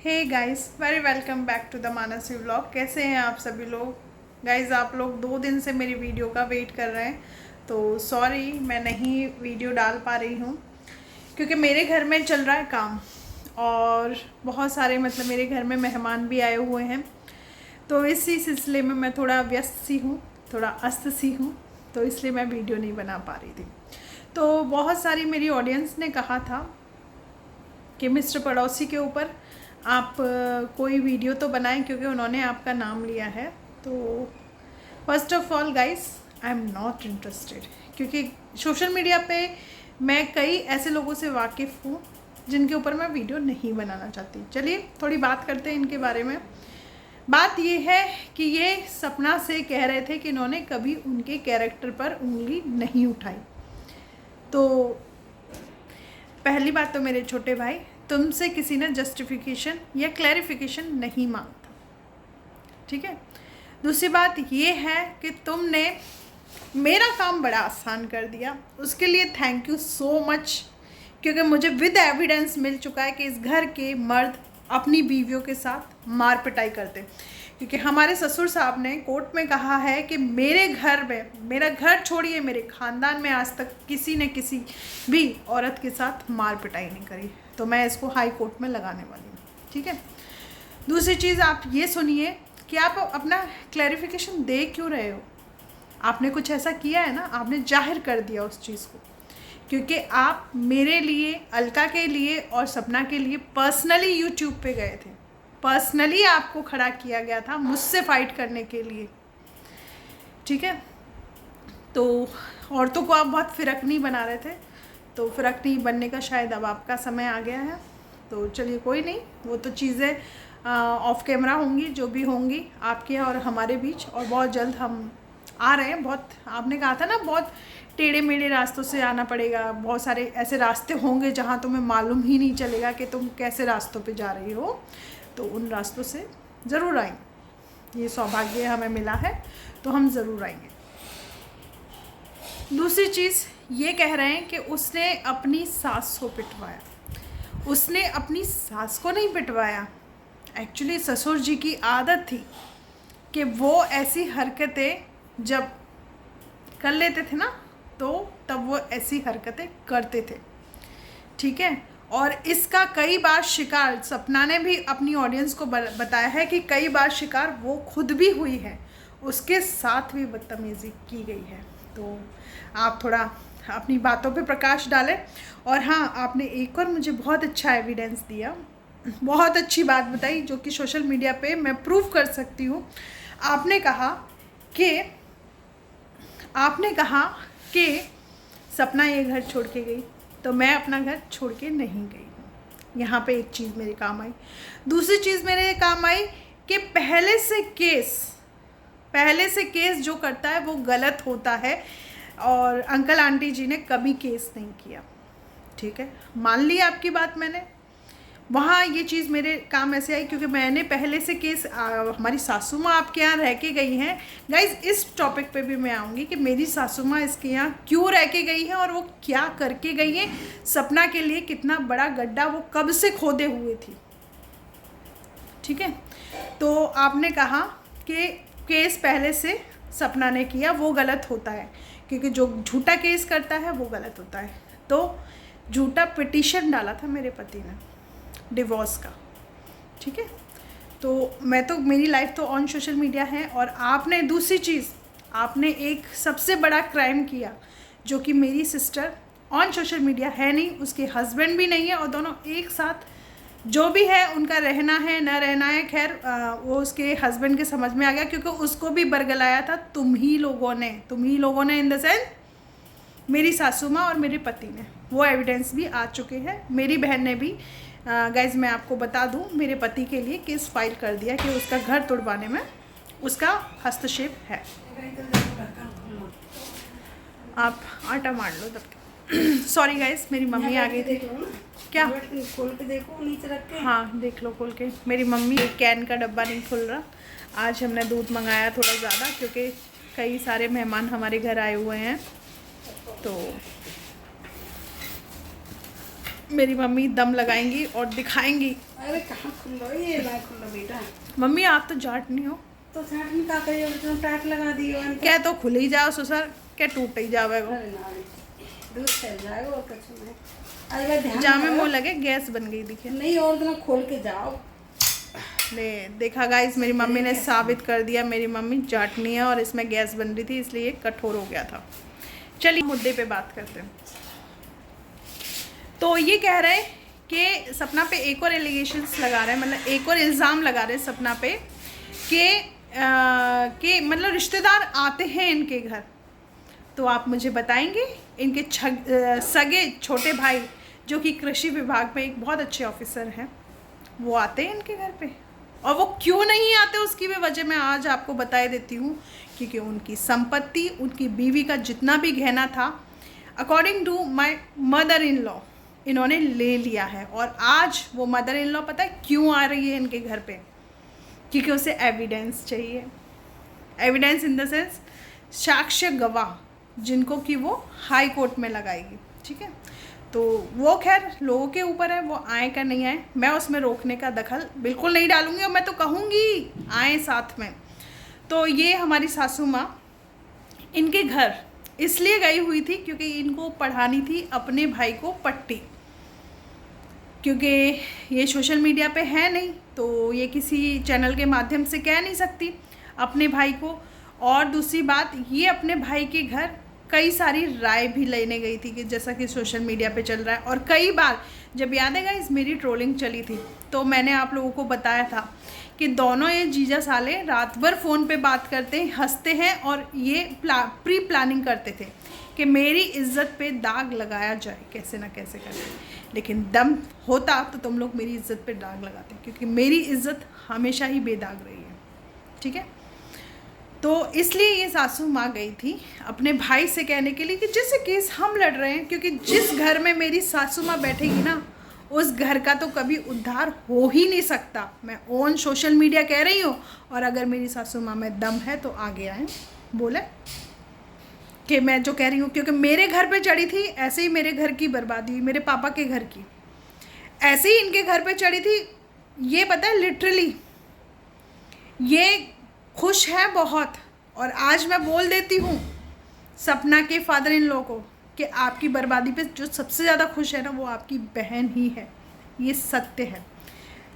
Hey guys, very welcome back to the Mansi vlog. कैसे हैं आप सभी लोग। गाइस, आप लोग 2 दिन से मेरी वीडियो का वेट कर रहे हैं, तो सॉरी मैं नहीं वीडियो डाल पा रही हूँ क्योंकि मेरे घर में चल रहा है काम और बहुत सारे मेरे घर में मेहमान भी आए हुए हैं। तो इसी सिलसिले में मैं थोड़ा व्यस्त सी हूँ, थोड़ा अस्त सी हूँ, तो इसलिए मैं वीडियो नहीं बना पा रही थी। तो बहुत सारी मेरी ऑडियंस ने कहा था कि मिस्टर पड़ोसी के ऊपर आप कोई वीडियो तो बनाएं क्योंकि उन्होंने आपका नाम लिया है। तो first of all guys, I am not interested, क्योंकि सोशल मीडिया पे मैं कई ऐसे लोगों से वाकिफ़ हूँ जिनके ऊपर मैं वीडियो नहीं बनाना चाहती। चलिए थोड़ी बात करते हैं इनके बारे में। बात ये है कि ये सपना से कह रहे थे कि इन्होंने कभी उनके कैरेक्टर पर उंगली नहीं उठाई। तो पहली बात तो मेरे छोटे भाई, तुमसे किसी ने जस्टिफिकेशन या क्लैरिफिकेशन नहीं मांगता, ठीक है। दूसरी बात ये है कि तुमने मेरा काम बड़ा आसान कर दिया, उसके लिए थैंक यू सो मच, क्योंकि मुझे विद एविडेंस मिल चुका है कि इस घर के मर्द अपनी बीवियों के साथ मार पिटाई करते, क्योंकि हमारे ससुर साहब ने कोर्ट में कहा है कि मेरे घर में, मेरा घर छोड़िए मेरे ख़ानदान में आज तक किसी ने किसी भी औरत के साथ मार पिटाई नहीं करी। तो मैं इसको हाई कोर्ट में लगाने वाली हूँ, ठीक है। दूसरी चीज़ आप ये सुनिए कि आप अपना क्लैरिफिकेशन दे क्यों रहे हो। आपने कुछ ऐसा किया है ना, आपने जाहिर कर दिया उस चीज़ को, क्योंकि आप मेरे लिए, अलका के लिए और सपना के लिए पर्सनली यूट्यूब पे गए थे। पर्सनली आपको खड़ा किया गया था मुझसे फाइट करने के लिए, ठीक है। तो औरतों को आप बहुत फिरकनी बना रहे थे, तो फिरकनी बनने का शायद अब आपका समय आ गया है। तो चलिए कोई नहीं, वो तो चीज़ें ऑफ कैमरा होंगी, जो भी होंगी आपके और हमारे बीच, और बहुत जल्द हम आ रहे हैं। बहुत आपने कहा था ना, बहुत टेढ़े मेढ़े रास्तों से आना पड़ेगा, बहुत सारे ऐसे रास्ते होंगे जहाँ तुम्हें मालूम ही नहीं चलेगा कि तुम कैसे रास्तों पे जा रही हो, तो उन रास्तों से ज़रूर आएंगे। ये सौभाग्य हमें मिला है, तो हम ज़रूर आएंगे। दूसरी चीज़ ये कह रहे हैं कि उसने अपनी सास को पिटवाया। उसने अपनी सास को नहीं पिटवाया, एक्चुअली ससुर जी की आदत थी कि वो ऐसी हरकतें जब कर लेते थे ना, तो तब वो ऐसी हरकतें करते थे, ठीक है। और इसका कई बार शिकार सपना ने भी अपनी ऑडियंस को बताया है कि कई बार शिकार वो खुद भी हुई है, उसके साथ भी बदतमीज़ी की गई है। तो आप थोड़ा अपनी बातों पे प्रकाश डालें। और हाँ, आपने एक और मुझे बहुत अच्छा एविडेंस दिया, बहुत अच्छी बात बताई, जो कि सोशल मीडिया पे मैं प्रूव कर सकती हूँ। आपने कहा कि सपना ये घर छोड़ के गई, तो मैं अपना घर छोड़ के नहीं गई हूँ। यहाँ पे एक चीज़ मेरे काम आई। दूसरी चीज़ मेरे काम आई कि पहले से केस जो करता है वो गलत होता है, और अंकल आंटी जी ने कभी केस नहीं किया, ठीक है। मान ली आपकी बात मैंने। वहाँ ये चीज़ मेरे काम ऐसे आई क्योंकि मैंने पहले से केस, हमारी सासू माँ आपके यहाँ रह के गई हैं। गाइज, इस टॉपिक पे भी मैं आऊँगी कि मेरी सासू माँ इसके यहाँ क्यों रह के गई हैं और वो क्या करके गई हैं। सपना के लिए कितना बड़ा गड्ढा वो कब से खोदे हुए थी, ठीक है। तो आपने कहा कि केस पहले से सपना ने किया, वो गलत होता है, क्योंकि जो झूठा केस करता है वो गलत होता है। तो झूठा पिटीशन डाला था मेरे पति ने डिवोर्स का, ठीक है। तो मेरी लाइफ तो ऑन सोशल मीडिया है, और आपने दूसरी चीज़, आपने एक सबसे बड़ा क्राइम किया, जो कि मेरी सिस्टर ऑन सोशल मीडिया है नहीं, उसके हस्बैंड भी नहीं है, और दोनों एक साथ जो भी है उनका रहना है न रहना है, खैर वो उसके हस्बैंड के समझ में आ गया, क्योंकि उसको भी बरगलाया था तुम ही लोगों ने इन द सेंस मेरी सासू माँ और मेरे पति ने। वो एविडेंस भी आ चुके हैं। मेरी बहन ने भी, गाइज मैं आपको बता दूं, मेरे पति के लिए केस फाइल कर दिया कि उसका घर तोड़वाने में उसका हस्तक्षेप है। आप आटा मार लो तब के। सॉरी गाइज, मेरी मम्मी आ गई थी। क्या खोल के देखो नीचे रख के? हाँ देख लो खोल के। मेरी मम्मी, एक कैन का डब्बा नहीं खुल रहा। आज हमने दूध मंगाया थोड़ा ज़्यादा, क्योंकि कई सारे मेहमान हमारे घर आए हुए हैं। तो मेरी मम्मी दम लगाएंगी और दिखाएंगी अरे कहाँ खुल रहा है, ये ना खुल रहा बेटा। मम्मी आप तो जाट नहीं हो, तो छाट में का करिए, तो टाट लगा दियो। क्या तो खुल ही जाओ ससुर, क्या टूट ही जावेगो। अरे ना दूध चल जाएगा और कुछ नहीं। अरे ध्यान जामे लगाओ। मुँह लगे गैस बन गई दिखे। नहीं और दिन खोल के जाओ। ले देखा गाइस, मेरी मम्मी ने साबित कर दिया मेरी मम्मी जाटनी है और इसमें गैस बन रही थी इसलिए ये कठोर हो गया था। चलिए मुद्दे पे बात करते हैं। तो ये कह रहे हैं कि सपना पे एक और एलिगेशंस लगा रहे हैं, मतलब एक और इल्ज़ाम लगा रहे हैं सपना पे कि मतलब रिश्तेदार आते हैं इनके घर। तो आप मुझे बताएंगे इनके सगे छोटे भाई जो कि कृषि विभाग में एक बहुत अच्छे ऑफिसर हैं, वो आते हैं इनके घर पे, और वो क्यों नहीं आते उसकी भी वजह मैं आज आपको बता देती हूँ। क्योंकि उनकी संपत्ति, उनकी बीवी का जितना भी गहना था, according to my mother in law इन्होंने ले लिया है। और आज वो मदर इन लॉ पता है क्यों आ रही है इनके घर पे? क्योंकि उसे एविडेंस चाहिए। एविडेंस इन द सेंस साक्ष्य गवाह, जिनको कि वो हाई कोर्ट में लगाएगी। ठीक है, तो वो खैर लोगों के ऊपर है, वो आए का नहीं आए, मैं उसमें रोकने का दखल बिल्कुल नहीं डालूंगी, और मैं तो कहूँगी आए साथ में। तो ये हमारी सासू माँ इनके घर इसलिए गई हुई थी क्योंकि इनको पढ़ानी थी अपने भाई को पट्टी, क्योंकि ये सोशल मीडिया पे है नहीं तो ये किसी चैनल के माध्यम से कह नहीं सकती अपने भाई को। और दूसरी बात, ये अपने भाई के घर कई सारी राय भी लेने गई थी कि जैसा कि सोशल मीडिया पे चल रहा है। और कई बार जब याद है गाइस मेरी ट्रोलिंग चली थी तो मैंने आप लोगों को बताया था कि दोनों ये जीजा साले रात भर फ़ोन पे बात करते हैं, हंसते हैं, और ये प्री प्लानिंग करते थे कि मेरी इज्जत पे दाग लगाया जाए कैसे ना कैसे करके। लेकिन दम होता तो तुम लोग मेरी इज्जत पे दाग लगाते, क्योंकि मेरी इज्जत हमेशा ही बेदाग रही है। ठीक है, तो इसलिए ये सासू माँ गई थी अपने भाई से कहने के लिए कि जिससे केस हम लड़ रहे हैं, क्योंकि जिस घर में मेरी सासू माँ बैठेगी ना उस घर का तो कभी उद्धार हो ही नहीं सकता। मैं ऑन सोशल मीडिया कह रही हूँ, और अगर मेरी सासू माँ में दम है तो आगे आए बोले कि मैं जो कह रही हूँ, क्योंकि मेरे घर पे चढ़ी थी ऐसे ही मेरे घर की बर्बादी हुई, मेरे पापा के घर की ऐसे ही इनके घर पे चढ़ी थी। ये पता है लिटरली ये खुश है बहुत, और आज मैं बोल देती हूँ सपना के फादर इन लॉ को कि आपकी बर्बादी पे जो सबसे ज़्यादा खुश है ना वो आपकी बहन ही है। ये सत्य है।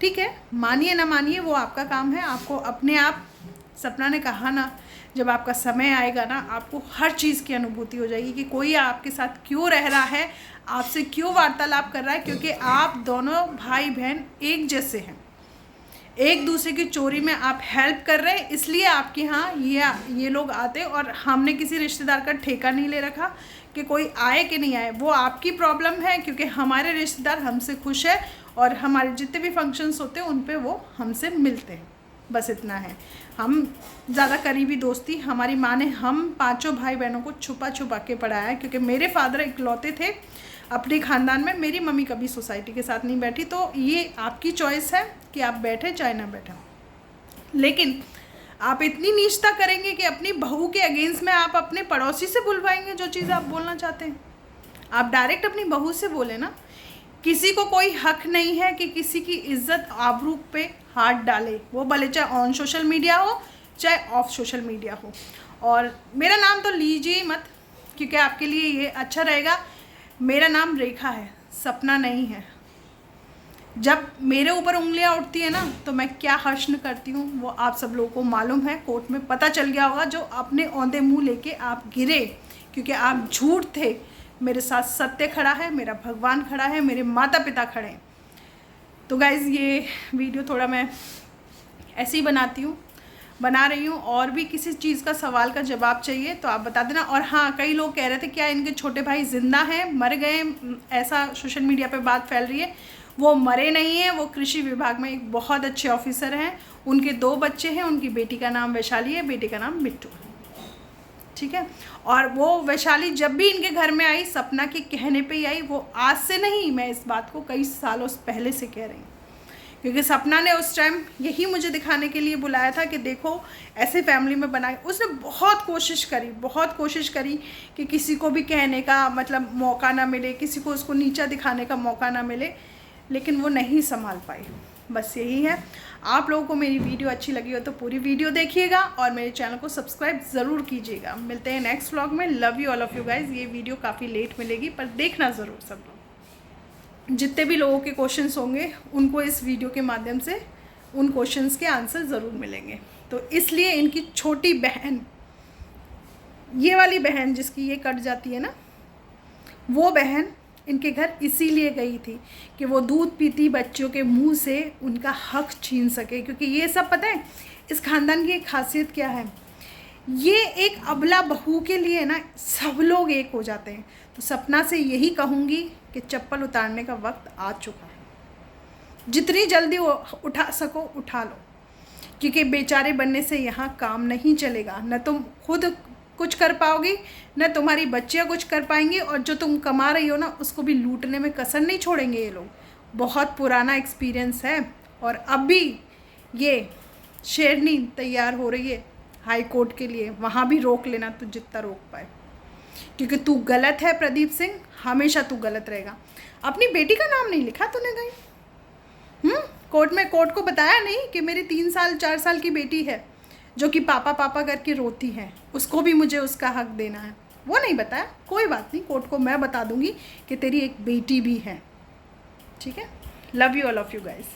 ठीक है, मानिए ना मानिए वो आपका काम है। आपको अपने आप, सपना ने कहा ना, जब आपका समय आएगा ना आपको हर चीज़ की अनुभूति हो जाएगी कि कोई आपके साथ क्यों रह रहा है, आपसे क्यों वार्तालाप कर रहा है, क्योंकि आप दोनों भाई बहन एक जैसे हैं। एक दूसरे की चोरी में आप हेल्प कर रहे हैं, इसलिए आपके यहाँ ये लोग आते। और हमने किसी रिश्तेदार का ठेका नहीं ले रखा कि कोई आए कि नहीं आए, वो आपकी प्रॉब्लम है, क्योंकि हमारे रिश्तेदार हमसे खुश है और हमारे जितने भी फंक्शंस होते हैं उन पे वो हमसे मिलते हैं। बस इतना है। हम ज़्यादा करीबी दोस्ती, हमारी माँ ने हम पांचों भाई बहनों को छुपा छुपा के पढ़ाया है, क्योंकि मेरे फादर इकलौते थे अपने ख़ानदान में, मेरी मम्मी कभी सोसाइटी के साथ नहीं बैठी। तो ये आपकी चॉइस है कि आप बैठे चाहे ना बैठे, लेकिन आप इतनी नीचता करेंगे कि अपनी बहू के अगेंस्ट में आप अपने पड़ोसी से बुलवाएंगे जो चीज़ आप बोलना चाहते हैं। आप डायरेक्ट अपनी बहू से बोले ना। किसी को कोई हक नहीं है कि किसी की इज्जत आबरू पे हाथ डाले, वो भले चाहे ऑन सोशल मीडिया हो चाहे ऑफ सोशल मीडिया हो। और मेरा नाम तो लीजिए मत, क्योंकि आपके लिए ये अच्छा रहेगा। मेरा नाम रेखा है, सपना नहीं है। जब मेरे ऊपर उंगलियां उठती है ना तो मैं क्या हर्षण करती हूँ वो आप सब लोगों को मालूम है। कोर्ट में पता चल गया होगा, जो अपने औंधे मुंह लेके आप गिरे क्योंकि आप झूठ थे। मेरे साथ सत्य खड़ा है, मेरा भगवान खड़ा है, मेरे माता पिता खड़े हैं। तो गाइज़ ये वीडियो थोड़ा मैं ऐसे ही बना रही हूँ। और भी किसी चीज़ का सवाल का जवाब चाहिए तो आप बता देना। और हाँ, कई लोग कह रहे थे क्या इनके छोटे भाई जिंदा हैं, मर गए, ऐसा सोशल मीडिया पे बात फैल रही है। वो मरे नहीं हैं, वो कृषि विभाग में एक बहुत अच्छे ऑफिसर हैं। उनके 2 बच्चे हैं, उनकी बेटी का नाम वैशाली है, बेटे का नाम बिट्टू है। ठीक है, और वो वैशाली जब भी इनके घर में आई सपना के कहने पे ही आई। वो आज से नहीं, मैं इस बात को कई सालों पहले से कह रही हूँ, क्योंकि सपना ने उस टाइम यही मुझे दिखाने के लिए बुलाया था कि देखो ऐसे फैमिली में बनाए। उसने बहुत कोशिश करी कि किसी को भी कहने का मतलब मौका ना मिले, किसी को उसको नीचा दिखाने का मौका ना मिले, लेकिन वो नहीं संभाल पाई। बस यही है। आप लोगों को मेरी वीडियो अच्छी लगी हो तो पूरी वीडियो देखिएगा और मेरे चैनल को सब्सक्राइब ज़रूर कीजिएगा। मिलते हैं नेक्स्ट व्लॉग में। Love you all of you guys. ये वीडियो काफ़ी लेट मिलेगी पर देखना ज़रूर सब लोग। जितने भी लोगों के क्वेश्चंस होंगे उनको इस वीडियो के माध्यम से उन क्वेश्चंस के आंसर ज़रूर मिलेंगे। तो इसलिए इनकी छोटी बहन, ये वाली बहन जिसकी ये कट जाती है ना, वो बहन इनके घर इसीलिए गई थी कि वो दूध पीती बच्चों के मुंह से उनका हक छीन सके। क्योंकि ये सब पता है इस ख़ानदान की एक खासियत क्या है, ये एक अबला बहू के लिए ना सब लोग एक हो जाते हैं। तो सपना से यही कहूँगी कि चप्पल उतारने का वक्त आ चुका है। जितनी जल्दी वो उठा सको उठा लो, क्योंकि बेचारे बनने से यहाँ काम नहीं चलेगा। न तुम खुद कुछ कर पाओगी, न तुम्हारी बच्चियाँ कुछ कर पाएंगी, और जो तुम कमा रही हो ना उसको भी लूटने में कसर नहीं छोड़ेंगे ये लोग। बहुत पुराना एक्सपीरियंस है। और अभी ये शेरनी तैयार हो रही है हाई कोर्ट के लिए, वहाँ भी रोक लेना तो जितना रोक पाए, क्योंकि तू गलत है प्रदीप सिंह, हमेशा तू गलत रहेगा। अपनी बेटी का नाम नहीं लिखा तूने कहीं कोर्ट में? कोर्ट को बताया नहीं कि मेरी 3 साल 4 साल की बेटी है जो कि पापा पापा करके रोती है, उसको भी मुझे उसका हक देना है, वो नहीं बताया। कोई बात नहीं, कोर्ट को मैं बता दूंगी कि तेरी एक बेटी भी है। ठीक है। Love you all of you guys.